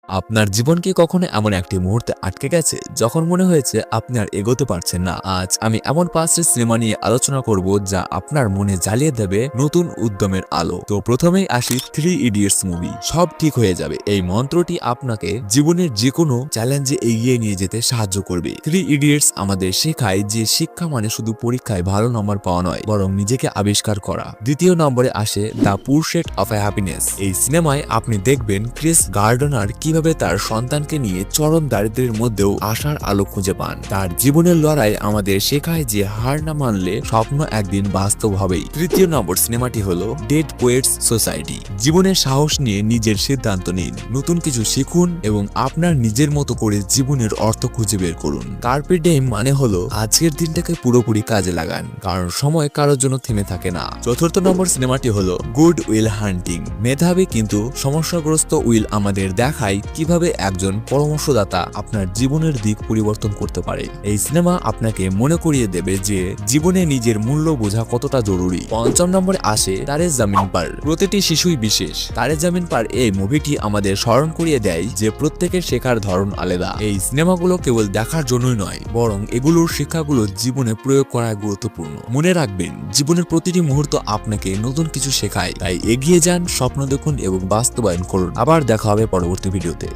আপনার জীবন কি কখনো এমন একটি মুহূর্তে আটকে গেছে যখন মনে হয়েছে আপনি আর এগোতে পারছেন না? আজ আমি এমন 5টি সিনেমা নিয়ে আলোচনা করব যা আপনার মনে জ্বালিয়ে দেবে নতুন উদ্যমের আলো। তো প্রথমেই আসি 3 ইডিয়টস মুভি। সব ঠিক হয়ে যাবে, এই মন্ত্রটি আপনাকে জীবনের যে কোনো চ্যালেঞ্জে এগিয়ে নিয়ে যেতে সাহায্য করবে। 3 ইডিয়টস আমাদের শেখায় যে শিক্ষা মানে শুধু পরীক্ষায় ভালো নম্বর পাওয়া নয়, বরং নিজেকে আবিষ্কার করা। দ্বিতীয় নম্বরে আসে দ্য পুরসুট অফ হ্যাপিনেস। এই সিনেমায় আপনি দেখবেন ক্রিস গার্ডনার কিভাবে তার সন্তানকে নিয়ে চরম দারিদ্র্যের মধ্যেও আশার আলো খুঁজে পান। তার জীবনের লড়াই আমাদের শেখায় যে হার না মানলে স্বপ্ন একদিন বাস্তব হবেই। তৃতীয় নম্বর সিনেমাটি হলো ডেড পোয়েটস সোসাইটি। জীবনের সাহস নিয়ে নিজের সিদ্ধান্ত নিন, নতুন কিছু শিখুন এবং আপনার নিজের মতো করে জীবনের অর্থ খুঁজে বের করুন। কার্পে ডিএম মানে হলো আজকের দিনটাকে পুরোপুরি কাজে লাগান, কারণ সময় কারোর জন্য থেমে থাকে না। চতুর্থ নম্বর সিনেমাটি হলো গুড উইল হান্টিং। মেধাবী কিন্তু সমস্যাগ্রস্ত উইল আমাদের দেখায় কিভাবে একজন পরামর্শদাতা আপনার জীবনের দিক পরিবর্তন করতে পারে। এই সিনেমা আপনাকে মনে করিয়ে দেবে যে জীবনে নিজের মূল্য বোঝা কতটা জরুরি। পঞ্চম নম্বরে আসে তারে জামিন পার। প্রতিটি শিশুই বিশেষ। তারে জামিন পার এই মুভিটি আমাদের স্মরণ করিয়ে দেয় যে প্রত্যেকের শেখার ধরন আলাদা। এই সিনেমাগুলো কেবল দেখার জন্যই নয়, বরং এগুলোর শিক্ষাগুলো জীবনে প্রয়োগ করা গুরুত্বপূর্ণ। মনে রাখবেন, জীবনের প্রতিটি মুহূর্ত আপনাকে নতুন কিছু শেখায়। তাই এগিয়ে যান, স্বপ্ন দেখুন এবং বাস্তবায়ন করুন। আবার দেখা হবে পরবর্তী ভিডিওতে।